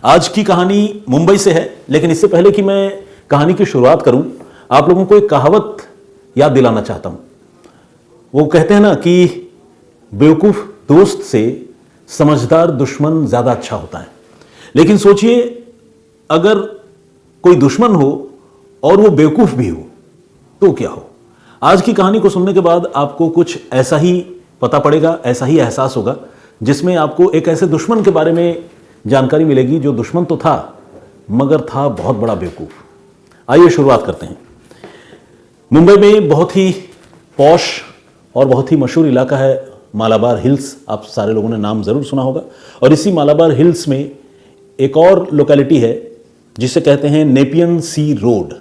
आज की कहानी मुंबई से है, लेकिन इससे पहले कि मैं कहानी की शुरुआत करूं, आप लोगों को एक कहावत याद दिलाना चाहता हूं। वो कहते हैं ना कि बेवकूफ दोस्त से समझदार दुश्मन ज्यादा अच्छा होता है। लेकिन सोचिए, अगर कोई दुश्मन हो और वो बेवकूफ भी हो तो क्या हो। आज की कहानी को सुनने के बाद आपको कुछ ऐसा ही पता पड़ेगा, ऐसा ही एहसास होगा, जिसमें आपको एक ऐसे दुश्मन के बारे में जानकारी मिलेगी जो दुश्मन तो था मगर था बहुत बड़ा बेवकूफ। आइए शुरुआत करते हैं। मुंबई में बहुत ही पॉश और बहुत ही मशहूर इलाका है मालाबार हिल्स। आप सारे लोगों ने नाम जरूर सुना होगा। और इसी मालाबार हिल्स में एक और लोकेलिटी है जिसे कहते हैं नेपियन सी रोड।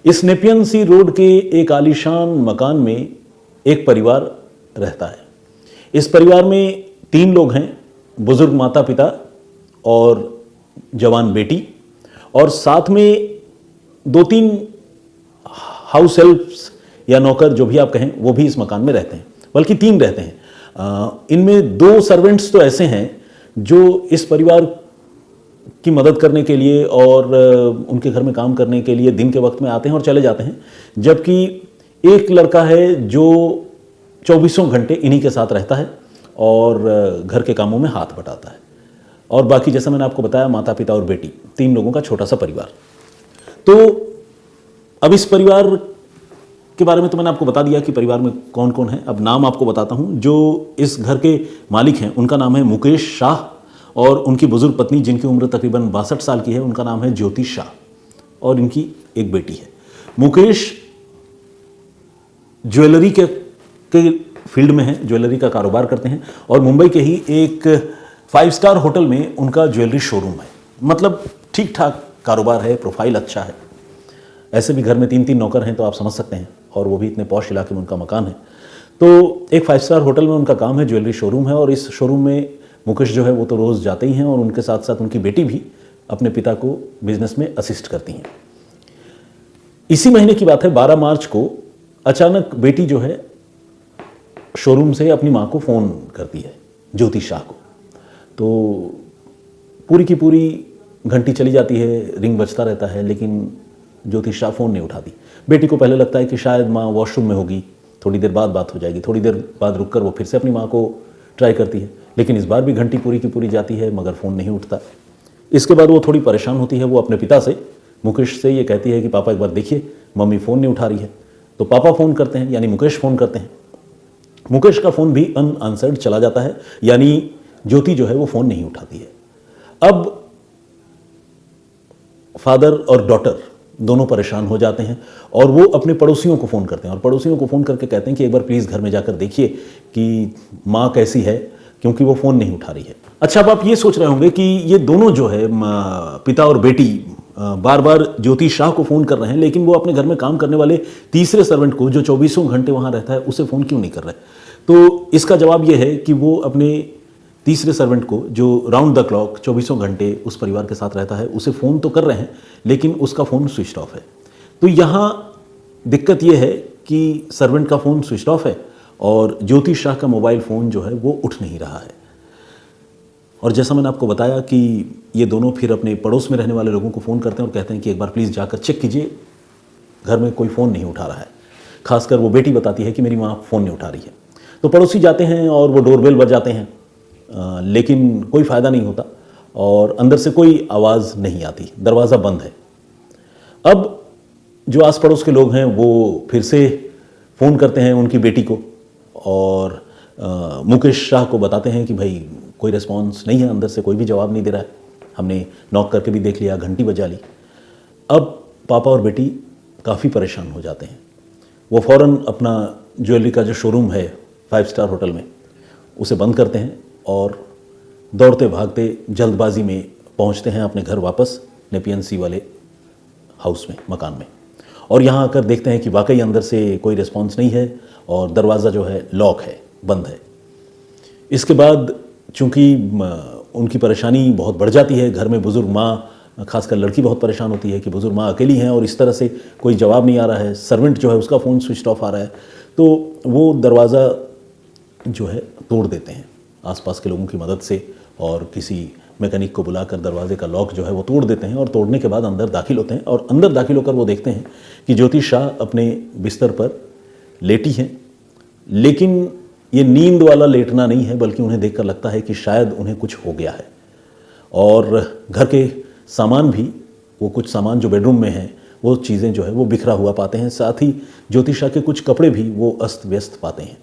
इस नेपियन सी रोड के एक आलीशान मकान में एक परिवार रहता है। इस परिवार में 3 लोग हैं, बुजुर्ग माता पिता और जवान बेटी, और साथ में 2-3 हाउस हेल्प्स या नौकर जो भी आप कहें वो भी इस मकान में रहते हैं, बल्कि 3 रहते हैं। इनमें 2 सर्वेंट्स तो ऐसे हैं जो इस परिवार की मदद करने के लिए और उनके घर में काम करने के लिए दिन के वक्त में आते हैं और चले जाते हैं, जबकि एक लड़का है जो 24 घंटे इन्हीं के साथ रहता है और घर के कामों में हाथ बटाता है। और बाकी जैसा मैंने आपको बताया, माता पिता और बेटी, 3 लोगों का छोटा सा परिवार। तो अब इस परिवार के बारे में तो मैंने आपको बता दिया कि परिवार में कौन कौन है। अब नाम आपको बताता हूं। जो इस घर के मालिक हैं उनका नाम है मुकेश शाह, और उनकी बुजुर्ग पत्नी जिनकी उम्र तकरीबन 62 साल की है उनका नाम है ज्योति शाह, और इनकी एक बेटी है। मुकेश ज्वेलरी के फील्ड में है, ज्वेलरी का कारोबार करते हैं, और मुंबई के ही एक 5 स्टार होटल में उनका ज्वेलरी शोरूम है। मतलब ठीक ठाक कारोबार है, प्रोफाइल अच्छा है। ऐसे भी घर में 3-3 नौकर हैं तो आप समझ सकते हैं, और वो भी इतने पॉश इलाके में उनका मकान है। तो एक 5 स्टार होटल में उनका काम है, ज्वेलरी शोरूम है, और इस शोरूम में मुकेश जो है वो तो रोज़ जाते ही हैं, और उनके साथ साथ उनकी बेटी भी अपने पिता को बिजनेस में असिस्ट करती हैं। इसी महीने की बात है, 12 मार्च को अचानक बेटी जो है शोरूम से अपनी माँ को फ़ोन करती है, ज्योति शाह को। तो पूरी की पूरी घंटी चली जाती है, रिंग बजता रहता है, लेकिन ज्योति शाह फ़ोन नहीं उठाती। बेटी को पहले लगता है कि शायद माँ वॉशरूम में होगी, थोड़ी देर बाद बात हो जाएगी। थोड़ी देर बाद रुककर वो फिर से अपनी माँ को ट्राई करती है, लेकिन इस बार भी घंटी पूरी की पूरी जाती है मगर फ़ोन नहीं उठता। इसके बाद वो थोड़ी परेशान होती है। वो अपने पिता से, मुकेश से, ये कहती है कि पापा एक बार देखिए, मम्मी फ़ोन नहीं उठा रही है। तो पापा फ़ोन करते हैं, यानी मुकेश फ़ोन करते हैं। मुकेश का फ़ोन भी अनआंसर्ड चला जाता है, यानी ज्योति जो है वो फ़ोन नहीं उठाती है। अब फादर और डॉटर दोनों परेशान हो जाते हैं और वो अपने पड़ोसियों को फ़ोन करते हैं, और पड़ोसियों को फ़ोन करके कहते हैं कि एक बार प्लीज़ घर में जाकर देखिए कि माँ कैसी है, क्योंकि वो फ़ोन नहीं उठा रही है। अच्छा, अब आप ये सोच रहे होंगे कि ये दोनों जो है पिता और बेटी बार बार ज्योति शाह को फ़ोन कर रहे हैं, लेकिन वो अपने घर में काम करने वाले तीसरे सर्वेंट को, जो 24 घंटे वहाँ रहता है, उसे फ़ोन क्यों नहीं कर रहे। तो इसका जवाब ये है कि वो अपने तीसरे सर्वेंट को, जो राउंड द क्लॉक 24 घंटे उस परिवार के साथ रहता है, उसे फ़ोन तो कर रहे हैं, लेकिन उसका फ़ोन स्विच ऑफ है। तो यहाँ दिक्कत यह है कि सर्वेंट का फ़ोन स्विच ऑफ है और ज्योति शाह का मोबाइल फ़ोन जो है वो उठ नहीं रहा है। और जैसा मैंने आपको बताया कि ये दोनों फिर अपने पड़ोस में रहने वाले लोगों को फ़ोन करते हैं और कहते हैं कि एक बार प्लीज़ जाकर चेक कीजिए, घर में कोई फ़ोन नहीं उठा रहा है। खासकर वो बेटी बताती है कि मेरी माँ फ़ोन नहीं उठा रही है। तो पड़ोसी जाते हैं और वो डोरबेल बजाते हैं, लेकिन कोई फ़ायदा नहीं होता और अंदर से कोई आवाज़ नहीं आती, दरवाज़ा बंद है। अब जो आस पड़ोस के लोग हैं वो फिर से फ़ोन करते हैं उनकी बेटी को और मुकेश शाह को बताते हैं कि भाई कोई रिस्पॉन्स नहीं है, अंदर से कोई भी जवाब नहीं दे रहा है, हमने नॉक करके भी देख लिया, घंटी बजा ली। अब पापा और बेटी काफ़ी परेशान हो जाते हैं। वो फ़ौरन अपना ज्वेलरी का जो शोरूम है 5 स्टार होटल में, उसे बंद करते हैं और दौड़ते भागते जल्दबाजी में पहुंचते हैं अपने घर वापस, नेपियन सी वाले हाउस में, मकान में। और यहाँ आकर देखते हैं कि वाकई अंदर से कोई रिस्पॉन्स नहीं है और दरवाज़ा जो है लॉक है, बंद है। इसके बाद चूँकि उनकी परेशानी बहुत बढ़ जाती है, घर में बुज़ुर्ग माँ, खासकर लड़की बहुत परेशान होती है कि बुज़ुर्ग माँ अकेली हैं और इस तरह से कोई जवाब नहीं आ रहा है, सर्वेंट जो है उसका फ़ोन स्विच ऑफ आ रहा है। तो वो दरवाज़ा जो है तोड़ देते हैं आसपास के लोगों की मदद से और किसी मैकेनिक को बुलाकर दरवाजे का लॉक जो है वो तोड़ देते हैं और तोड़ने के बाद अंदर दाखिल होते हैं और अंदर दाखिल होकर वो देखते हैं कि ज्योति शाह अपने बिस्तर पर लेटी हैं। लेकिन ये नींद वाला लेटना नहीं है, बल्कि उन्हें देखकर लगता है कि शायद उन्हें कुछ हो गया है। और घर के सामान भी, वो कुछ सामान जो बेडरूम में हैं वो चीज़ें जो है वो बिखरा हुआ पाते हैं। साथ ही ज्योति शाह के कुछ कपड़े भी वो अस्त व्यस्त पाते हैं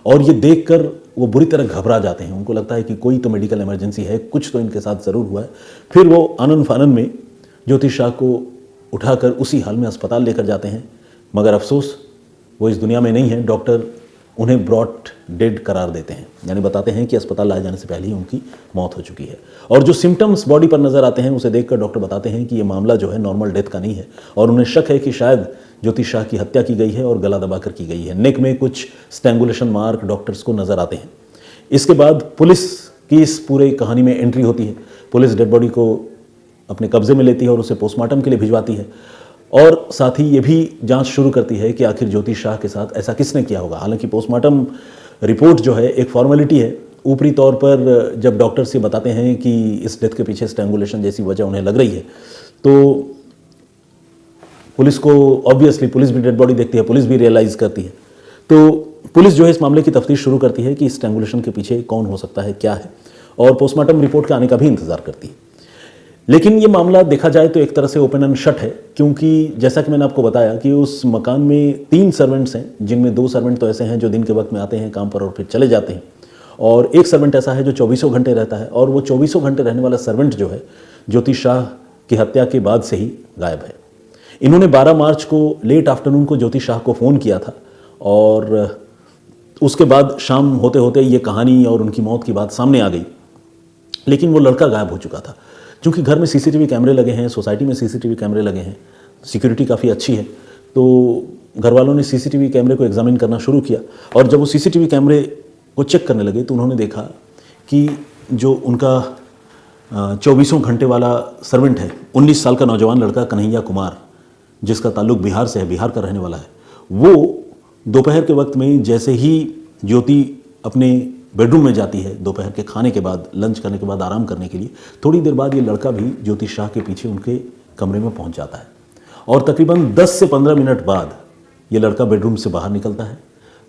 और ये देखकर वो बुरी तरह घबरा जाते हैं। उनको लगता है कि कोई तो मेडिकल इमरजेंसी है, कुछ तो इनके साथ ज़रूर हुआ है। फिर वो आनन फानन में ज्योति शाह को उठाकर उसी हाल में अस्पताल लेकर जाते हैं, मगर अफसोस वो इस दुनिया में नहीं है। डॉक्टर उन्हें ब्रॉट डेड करार देते हैं, यानी बताते हैं कि अस्पताल लाए जाने से पहले ही उनकी मौत हो चुकी है। और जो सिम्टम्स बॉडी पर नज़र आते हैं उसे देखकर डॉक्टर बताते हैं कि ये मामला जो है नॉर्मल डेथ का नहीं है और उन्हें शक है कि शायद ज्योति शाह की हत्या की गई है और गला दबाकर की गई है। नेक में कुछ स्ट्रैंगुलेशन मार्क डॉक्टर्स को नज़र आते हैं। इसके बाद पुलिस की इस पूरे कहानी में एंट्री होती है। पुलिस डेड बॉडी को अपने कब्जे में लेती है और उसे पोस्टमार्टम के लिए भिजवाती है और साथ ही ये भी जांच शुरू करती है कि आखिर ज्योति शाह के साथ ऐसा किसने किया होगा। हालांकि पोस्टमार्टम रिपोर्ट जो है एक फॉर्मेलिटी है। ऊपरी तौर पर जब डॉक्टर्स ये बताते हैं कि इस डेथ के पीछे स्ट्रैंगुलेशन जैसी वजह उन्हें लग रही है, तो पुलिस को ऑब्वियसली, पुलिस भी डेड बॉडी देखती है, पुलिस भी रियलाइज़ करती है। तो पुलिस जो है इस मामले की तफ्तीश शुरू करती है कि स्ट्रैंगुलेशन के पीछे कौन हो सकता है, क्या है, और पोस्टमार्टम रिपोर्ट के आने का भी इंतज़ार करती है। लेकिन ये मामला देखा जाए तो एक तरह से ओपन एंड शट है, क्योंकि जैसा कि मैंने आपको बताया कि उस मकान में 3 सर्वेंट्स हैं, जिनमें 2 सर्वेंट तो ऐसे हैं जो दिन के वक्त में आते हैं काम पर और फिर चले जाते हैं, और एक सर्वेंट ऐसा है जो 24 घंटे रहता है। और वो 24 घंटे रहने वाला सर्वेंट जो है ज्योति शाह की हत्या के बाद से ही गायब है। इन्होंने 12 मार्च को लेट आफ्टरनून को ज्योति शाह को फ़ोन किया था और उसके बाद शाम होते होते ये कहानी और उनकी मौत की बात सामने आ गई। लेकिन वो लड़का गायब हो चुका था। क्योंकि घर में सीसीटीवी कैमरे लगे हैं, सोसाइटी में सीसीटीवी कैमरे लगे हैं, सिक्योरिटी काफ़ी अच्छी है, तो घर वालों ने सीसीटीवी कैमरे को एग्जामिन करना शुरू किया। और जब वो सीसीटीवी कैमरे को चेक करने लगे तो उन्होंने देखा कि जो उनका 24 घंटे वाला सर्वेंट है, 19 साल का नौजवान लड़का कन्हैया कुमार, जिसका ताल्लुक बिहार से है, बिहार का रहने वाला है, वो दोपहर के वक्त में जैसे ही ज्योति अपने बेडरूम में जाती है दोपहर के खाने के बाद, लंच करने के बाद आराम करने के लिए, थोड़ी देर बाद ये लड़का भी ज्योति शाह के पीछे उनके कमरे में पहुंच जाता है। और तकरीबन 10 से 15 मिनट बाद ये लड़का बेडरूम से बाहर निकलता है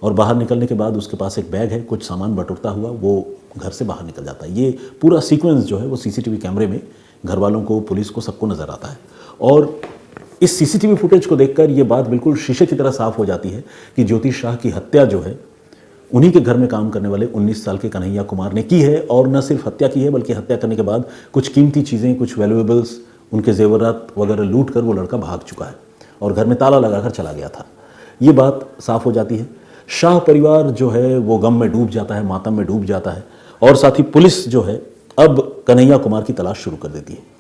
और बाहर निकलने के बाद उसके पास एक बैग है, कुछ सामान बटोरता हुआ वो घर से बाहर निकल जाता है। ये पूरा सीक्वेंस जो है वो सीसीटीवी कैमरे में घर वालों को, पुलिस को, सबको नज़र आता है। और इस सीसीटीवी फुटेज को देखकर ये बात बिल्कुल शीशे की तरह साफ हो जाती है कि ज्योति शाह की हत्या जो है उन्हीं के घर में काम करने वाले 19 साल के कन्हैया कुमार ने की है। और न सिर्फ हत्या की है, बल्कि हत्या करने के बाद कुछ कीमती चीज़ें, कुछ वैल्यूएबल्स, उनके जेवरात वगैरह लूट कर वो लड़का भाग चुका है और घर में ताला लगाकर चला गया था। ये बात साफ हो जाती है। शाह परिवार जो है वो गम में डूब जाता है, मातम में डूब जाता है और साथ ही पुलिस जो है अब कन्हैया कुमार की तलाश शुरू कर देती है।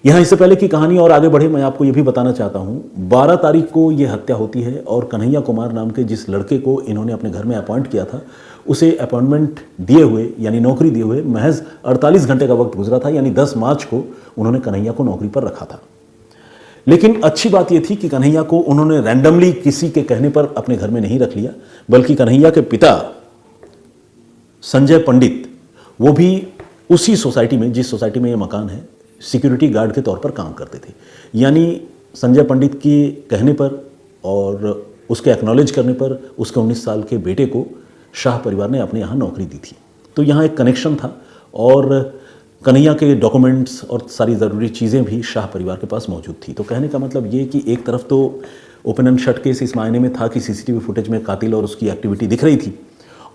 यहाँ इससे पहले कि कहानी और आगे बढ़े, मैं आपको ये भी बताना चाहता हूँ, 12 तारीख को ये हत्या होती है और कन्हैया कुमार नाम के जिस लड़के को इन्होंने अपने घर में अपॉइंट किया था, उसे अपॉइंटमेंट दिए हुए, यानी नौकरी दिए हुए महज 48 घंटे का वक्त गुजरा था, यानी 10 मार्च को उन्होंने कन्हैया को नौकरी पर रखा था। लेकिन अच्छी बात यह थी कि कन्हैया को उन्होंने रैंडमली किसी के कहने पर अपने घर में नहीं रख लिया, बल्कि कन्हैया के पिता संजय पंडित, वो भी उसी सोसाइटी में, जिस सोसाइटी में ये मकान है, सिक्योरिटी गार्ड के तौर पर काम करते थे। यानी संजय पंडित के कहने पर और उसके एक्नॉलेज करने पर उसके 19 साल के बेटे को शाह परिवार ने अपने यहाँ नौकरी दी थी। तो यहाँ एक कनेक्शन था और कन्हैया के डॉक्यूमेंट्स और सारी ज़रूरी चीज़ें भी शाह परिवार के पास मौजूद थी। तो कहने का मतलब ये कि एक तरफ तो ओपन एंड शट केस इस मायने में था कि सीसीटीवी फुटेज में कातिल और उसकी एक्टिविटी दिख रही थी,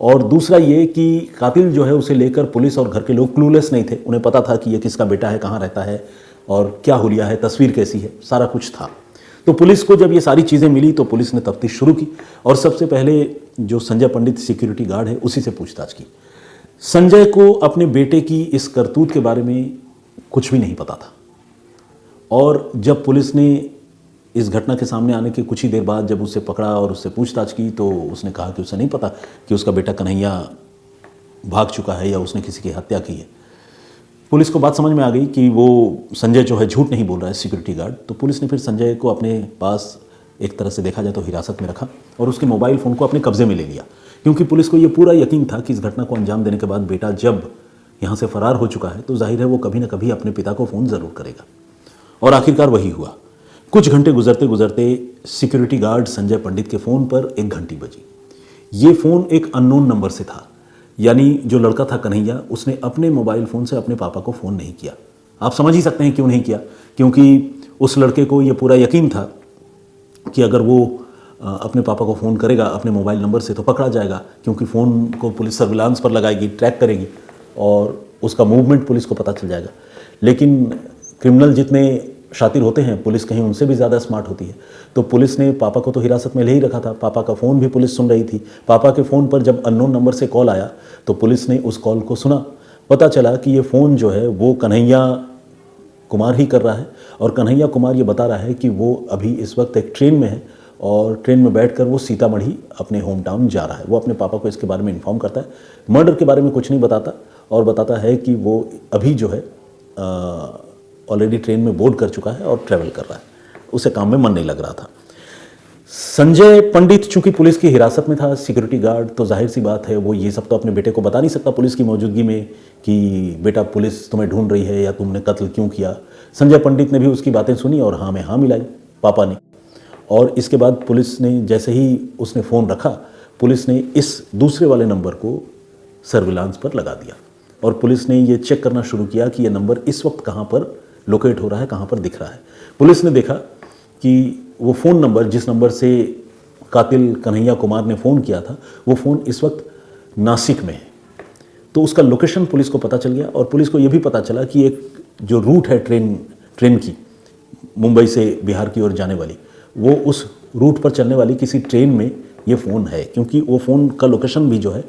और दूसरा ये कि कातिल जो है उसे लेकर पुलिस और घर के लोग क्लूलेस नहीं थे। उन्हें पता था कि ये किसका बेटा है, कहाँ रहता है और क्या हुलिया है, तस्वीर कैसी है, सारा कुछ था। तो पुलिस को जब ये सारी चीज़ें मिली तो पुलिस ने तफ्तीश शुरू की और सबसे पहले जो संजय पंडित सिक्योरिटी गार्ड है उसी से पूछताछ की। संजय को अपने बेटे की इस करतूत के बारे में कुछ भी नहीं पता था और जब पुलिस ने इस घटना के सामने आने के कुछ ही देर बाद जब उसे पकड़ा और उससे पूछताछ की तो उसने कहा कि उसे नहीं पता कि उसका बेटा कन्हैया भाग चुका है या उसने किसी की हत्या की है। पुलिस को बात समझ में आ गई कि वो संजय जो है झूठ नहीं बोल रहा है, सिक्योरिटी गार्ड। तो पुलिस ने फिर संजय को अपने पास एक तरह से देखा जाए तो हिरासत में रखा और उसके मोबाइल फ़ोन को अपने कब्जे में ले लिया, क्योंकि पुलिस को ये पूरा यकीन था कि इस घटना को अंजाम देने के बाद बेटा जब यहाँ से फरार हो चुका है, तो जाहिर है वो कभी ना कभी अपने पिता को फ़ोन ज़रूर करेगा। और आखिरकार वही हुआ। कुछ घंटे गुजरते गुजरते सिक्योरिटी गार्ड संजय पंडित के फ़ोन पर एक घंटी बजी। ये फ़ोन एक अननोन नंबर से था, यानी जो लड़का था कन्हैया, उसने अपने मोबाइल फ़ोन से अपने पापा को फ़ोन नहीं किया। आप समझ ही सकते हैं क्यों नहीं किया, क्योंकि उस लड़के को ये पूरा यकीन था कि अगर वो अपने पापा को फ़ोन करेगा अपने मोबाइल नंबर से तो पकड़ा जाएगा, क्योंकि फ़ोन को पुलिस सर्विलांस पर लगाएगी, ट्रैक करेगी और उसका मूवमेंट पुलिस को पता चल जाएगा। लेकिन क्रिमिनल जितने शातिर होते हैं, पुलिस कहीं उनसे भी ज़्यादा स्मार्ट होती है। तो पुलिस ने पापा को तो हिरासत में ले ही रखा था, पापा का फ़ोन भी पुलिस सुन रही थी। पापा के फ़ोन पर जब अननोन नंबर से कॉल आया तो पुलिस ने उस कॉल को सुना। पता चला कि ये फ़ोन जो है वो कन्हैया कुमार ही कर रहा है, और कन्हैया कुमार ये बता रहा है कि वो अभी इस वक्त एक ट्रेन में है और ट्रेन में बैठकर वो सीतामढ़ी अपने होम टाउन जा रहा है। वो अपने पापा को इसके बारे में इन्फॉर्म करता है, मर्डर के बारे में कुछ नहीं बताता, और बताता है कि वो अभी जो है ऑलरेडी ट्रेन में बोर्ड कर चुका है और ट्रैवल कर रहा है, उसे काम में मन नहीं लग रहा था। संजय पंडित चूंकि पुलिस की हिरासत में था, सिक्योरिटी गार्ड, तो जाहिर सी बात है वो ये सब तो अपने बेटे को बता नहीं सकता पुलिस की मौजूदगी में कि बेटा पुलिस तुम्हें ढूंढ रही है या तुमने कत्ल क्यों किया। संजय पंडित ने भी उसकी बातें सुनी और हाँ में हाँ मिलाई पापा ने। और इसके बाद पुलिस ने जैसे ही उसने फ़ोन रखा, पुलिस ने इस दूसरे वाले नंबर को सर्विलांस पर लगा दिया और पुलिस ने ये चेक करना शुरू किया कि ये नंबर इस वक्त कहाँ पर लोकेट हो रहा है, कहाँ पर दिख रहा है। पुलिस ने देखा कि वो फ़ोन नंबर जिस नंबर से कातिल कन्हैया कुमार ने फ़ोन किया था, वो फ़ोन इस वक्त नासिक में है। तो उसका लोकेशन पुलिस को पता चल गया और पुलिस को ये भी पता चला कि एक जो रूट है ट्रेन की मुंबई से बिहार की ओर जाने वाली, वो उस रूट पर चलने वाली किसी ट्रेन में ये फ़ोन है, क्योंकि वो फ़ोन का लोकेशन भी जो है,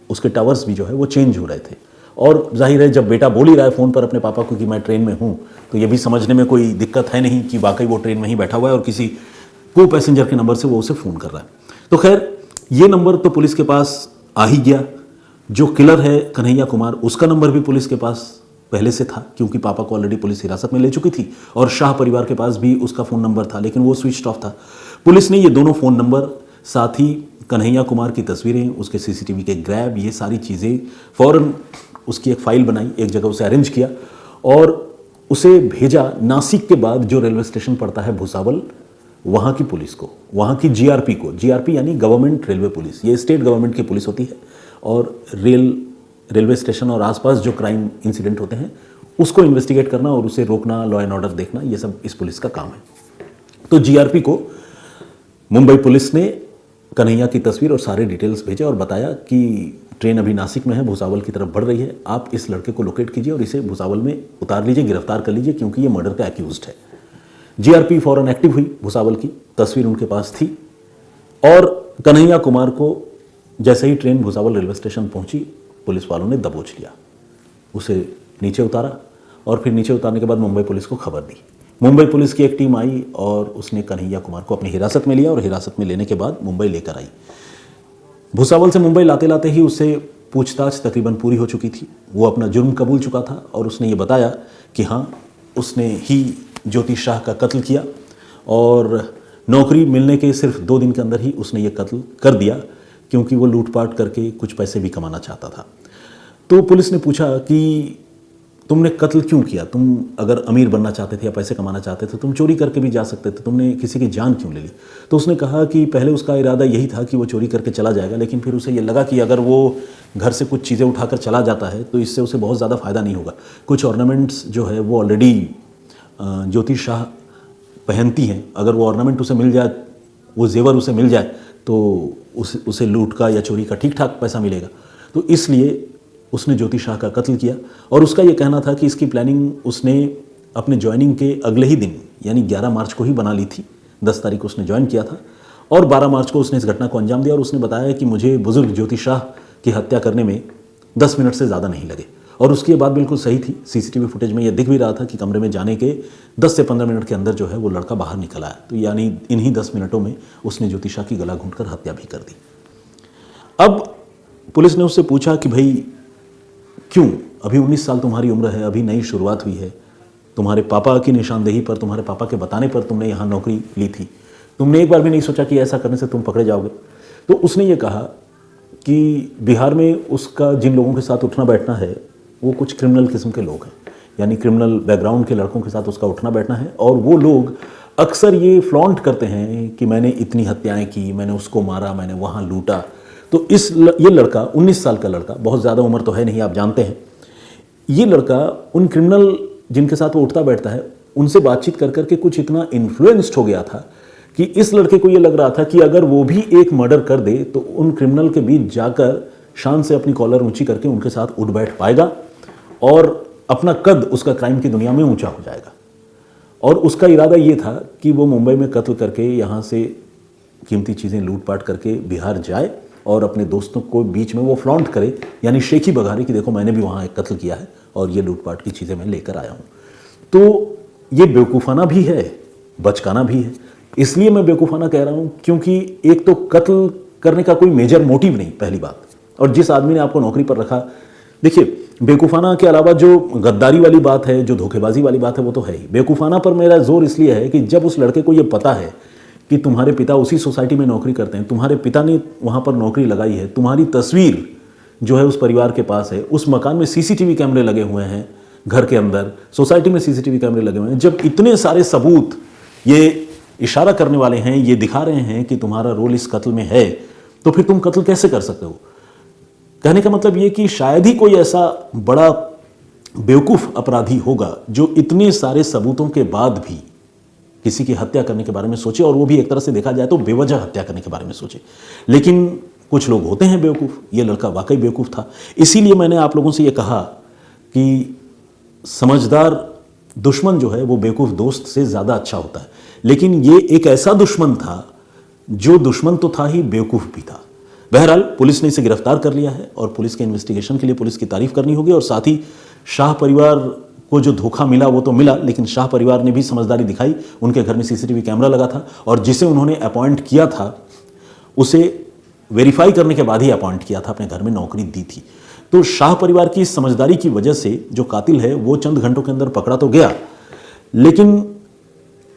उसके टावर्स भी जो है वो चेंज हो रहे थे। और जाहिर है जब बेटा बोल ही रहा है फ़ोन पर अपने पापा को कि मैं ट्रेन में हूँ, तो ये भी समझने में कोई दिक्कत है नहीं कि वाकई वो ट्रेन में ही बैठा हुआ है और किसी को पैसेंजर के नंबर से वो उसे फ़ोन कर रहा है। तो खैर ये नंबर तो पुलिस के पास आ ही गया। जो किलर है कन्हैया कुमार, उसका नंबर भी पुलिस के पास पहले से था, क्योंकि पापा को ऑलरेडी पुलिस हिरासत में ले चुकी थी, और शाह परिवार के पास भी उसका फ़ोन नंबर था, लेकिन वो स्विच ऑफ था। पुलिस ने ये दोनों फ़ोन नंबर, साथ ही कन्हैया कुमार की तस्वीरें, उसके सीसीटीवी के ग्रैब, ये सारी चीज़ें फ़ौरन उसकी एक फ़ाइल बनाई, एक जगह उसे अरेंज किया और उसे भेजा नासिक के बाद जो रेलवे स्टेशन पड़ता है भुसावल, वहाँ की पुलिस को, वहाँ की जीआरपी को। जीआरपी यानी गवर्नमेंट रेलवे पुलिस, ये स्टेट गवर्नमेंट की पुलिस होती है, और रेलवे स्टेशन और आसपास जो क्राइम इंसिडेंट होते हैं उसको इन्वेस्टिगेट करना और उसे रोकना, लॉ एंड ऑर्डर देखना, ये सब इस पुलिस का काम है। तो जीआरपी को मुंबई पुलिस ने कन्हैया की तस्वीर और सारे डिटेल्स भेजे और बताया कि ट्रेन अभी नासिक में है, भुसावल की तरफ बढ़ रही है, आप इस लड़के को लोकेट कीजिए और इसे भुसावल में उतार लीजिए, गिरफ्तार कर लीजिए, क्योंकि ये मर्डर का एक्यूज्ड है। जीआरपी फौरन एक्टिव हुई, भुसावल की तस्वीर उनके पास थी, और कन्हैया कुमार को जैसे ही ट्रेन भुसावल रेलवे स्टेशन पहुंची, पुलिस वालों ने दबोच लिया, उसे नीचे उतारा और फिर नीचे उतारने के बाद मुंबई पुलिस को खबर दी। मुंबई पुलिस की एक टीम आई और उसने कन्हैया कुमार को अपनी हिरासत में लिया और हिरासत में लेने के बाद मुंबई लेकर आई। भुसावल से मुंबई लाते लाते ही उससे पूछताछ तकरीबन पूरी हो चुकी थी। वो अपना जुर्म कबूल चुका था और उसने ये बताया कि हाँ, उसने ही ज्योति शाह का कत्ल किया और नौकरी मिलने के सिर्फ 2 दिन के अंदर ही उसने ये कत्ल कर दिया, क्योंकि वो लूटपाट करके कुछ पैसे भी कमाना चाहता था। तो पुलिस ने पूछा कि तुमने कत्ल क्यों किया, तुम अगर अमीर बनना चाहते थे या पैसे कमाना चाहते थे, तुम चोरी करके भी जा सकते थे, तुमने किसी की जान क्यों ले ली। तो उसने कहा कि पहले उसका इरादा यही था कि वो चोरी करके चला जाएगा, लेकिन फिर उसे ये लगा कि अगर वो घर से कुछ चीज़ें उठाकर चला जाता है तो इससे उसे बहुत ज़्यादा फ़ायदा नहीं होगा। कुछ ऑर्नामेंट्स जो है वो ऑलरेडी ज्योति शाह पहनती हैं, अगर वो ऑर्नामेंट उसे मिल जाए, वो जेवर उसे मिल जाए, तो उसे लूट का या चोरी का ठीक ठाक पैसा मिलेगा। तो इसलिए उसने ज्योति शाह का कत्ल किया और उसका ये कहना था कि इसकी प्लानिंग उसने अपने ज्वाइनिंग के अगले ही दिन यानी 11 मार्च को ही बना ली थी। 10 तारीख को उसने ज्वाइन किया था और 12 मार्च को उसने इस घटना को अंजाम दिया। और उसने बताया कि मुझे बुजुर्ग ज्योति शाह की हत्या करने में 10 मिनट से ज़्यादा नहीं लगे। और उसकी ये बात बिल्कुल सही थी। सीसीटीवी फुटेज में यह दिख भी रहा था कि कमरे में जाने के 10 से 15 मिनट के अंदर जो है वो लड़का बाहर निकल आया। तो यानी इन्हीं 10 मिनटों में उसने ज्योति शाह की गला घूंटकर हत्या भी कर दी। अब पुलिस ने उससे पूछा कि भाई क्यों, अभी 19 साल तुम्हारी उम्र है, अभी नई शुरुआत हुई है, तुम्हारे पापा की निशानदेही पर, तुम्हारे पापा के बताने पर तुमने यहाँ नौकरी ली थी, तुमने एक बार भी नहीं सोचा कि ऐसा करने से तुम पकड़े जाओगे। तो उसने ये कहा कि बिहार में उसका जिन लोगों के साथ उठना बैठना है वो कुछ क्रिमिनल किस्म के लोग हैं, यानी क्रिमिनल बैकग्राउंड के लड़कों के साथ उसका उठना बैठना है। और वो लोग अक्सर ये फ्लॉन्ट करते हैं कि मैंने इतनी हत्याएं की, मैंने उसको मारा, मैंने वहाँ लूटा। तो ये लड़का 19 साल का लड़का, बहुत ज़्यादा उम्र तो है नहीं, आप जानते हैं, ये लड़का उन क्रिमिनल जिनके साथ वो उठता बैठता है उनसे बातचीत कर करके कुछ इतना इन्फ्लुएंस्ड हो गया था कि इस लड़के को ये लग रहा था कि अगर वो भी एक मर्डर कर दे तो उन क्रिमिनल के बीच जाकर शान से अपनी कॉलर ऊंची करके उनके साथ उठ बैठ पाएगा और अपना कद उसका क्राइम की दुनिया में ऊंचा हो जाएगा। और उसका इरादा ये था कि वो मुंबई में कत्ल करके यहाँ से कीमती चीज़ें लूटपाट करके बिहार जाए और अपने दोस्तों को बीच में वो फ्लॉन्ट करे, यानी शेखी बघारे कि देखो मैंने भी वहाँ एक कत्ल किया है और ये लूटपाट की चीज़ें मैं लेकर आया हूँ। तो ये बेवकूफ़ाना भी है, बचकाना भी है। इसलिए मैं बेवकूफ़ाना कह रहा हूँ क्योंकि एक तो कत्ल करने का कोई मेजर मोटिव नहीं, पहली बात। और जिस आदमी ने आपको नौकरी पर रखा, देखिए बेवकूफ़ाना के अलावा जो गद्दारी वाली बात है, जो धोखेबाजी वाली बात है, वो तो है ही। बेवकूफ़ाना पर मेरा जोर इसलिए है कि जब उस लड़के को ये पता है कि तुम्हारे पिता उसी सोसाइटी में नौकरी करते हैं, तुम्हारे पिता ने वहाँ पर नौकरी लगाई है, तुम्हारी तस्वीर जो है उस परिवार के पास है, उस मकान में सीसीटीवी कैमरे लगे हुए हैं, घर के अंदर सोसाइटी में सीसीटीवी कैमरे लगे हुए हैं, जब इतने सारे सबूत ये इशारा करने वाले हैं, ये दिखा रहे हैं कि तुम्हारा रोल इस कत्ल में है, तो फिर तुम कत्ल कैसे कर सकते हो? कहने का मतलब ये कि शायद ही कोई ऐसा बड़ा बेवकूफ़ अपराधी होगा जो इतने सारे सबूतों के बाद भी किसी की हत्या करने के बारे में सोचे, और वो भी एक तरह से देखा जाए तो बेवजह हत्या करने के बारे में सोचे। लेकिन कुछ लोग होते हैं बेवकूफ़, ये लड़का वाकई बेवकूफ़ था। इसीलिए मैंने आप लोगों से ये कहा कि समझदार दुश्मन जो है वो बेवकूफ़ दोस्त से ज़्यादा अच्छा होता है। लेकिन ये एक ऐसा दुश्मन था जो दुश्मन तो था ही, बेवकूफ़ भी था। बहरहाल पुलिस ने इसे गिरफ्तार कर लिया है और पुलिस के इन्वेस्टिगेशन के लिए पुलिस की तारीफ करनी होगी। और साथ ही शाह परिवार को जो धोखा मिला वो तो मिला, लेकिन शाह परिवार ने भी समझदारी दिखाई। उनके घर में सीसीटीवी कैमरा लगा था और जिसे उन्होंने अपॉइंट किया था उसे वेरीफाई करने के बाद ही अपॉइंट किया था, अपने घर में नौकरी दी थी। तो शाह परिवार की इस समझदारी की वजह से जो कातिल है वो चंद घंटों के अंदर पकड़ा तो गया, लेकिन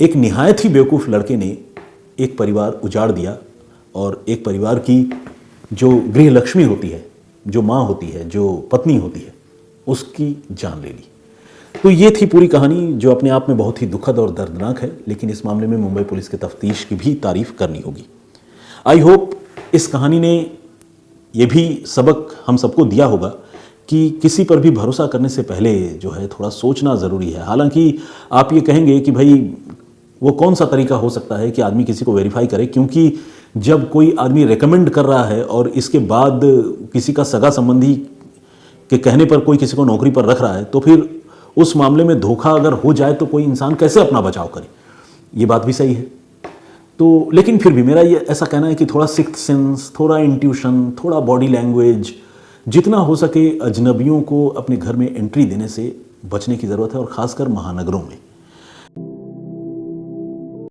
एक निहायत ही बेवकूफ़ लड़के ने एक परिवार उजाड़ दिया और एक परिवार की जो गृह लक्ष्मी होती है, जो माँ होती है, जो पत्नी होती है, उसकी जान ले ली। तो ये थी पूरी कहानी जो अपने आप में बहुत ही दुखद और दर्दनाक है, लेकिन इस मामले में मुंबई पुलिस के तफ्तीश की भी तारीफ करनी होगी। आई होप इस कहानी ने ये भी सबक हम सबको दिया होगा कि किसी पर भी भरोसा करने से पहले जो है थोड़ा सोचना ज़रूरी है। हालांकि आप ये कहेंगे कि भाई वो कौन सा तरीका हो सकता है कि आदमी किसी को वेरीफाई करे, क्योंकि जब कोई आदमी रेकमेंड कर रहा है और इसके बाद किसी का सगा संबंधी के कहने पर कोई किसी को नौकरी पर रख रहा है, तो फिर उस मामले में धोखा अगर हो जाए तो कोई इंसान कैसे अपना बचाव करे? ये बात भी सही है। तो लेकिन फिर भी मेरा ये ऐसा कहना है कि थोड़ा सिक्स्थ सेंस, थोड़ा इंट्यूशन, थोड़ा बॉडी लैंग्वेज, जितना हो सके अजनबियों को अपने घर में एंट्री देने से बचने की ज़रूरत है, और ख़ासकर महानगरों में।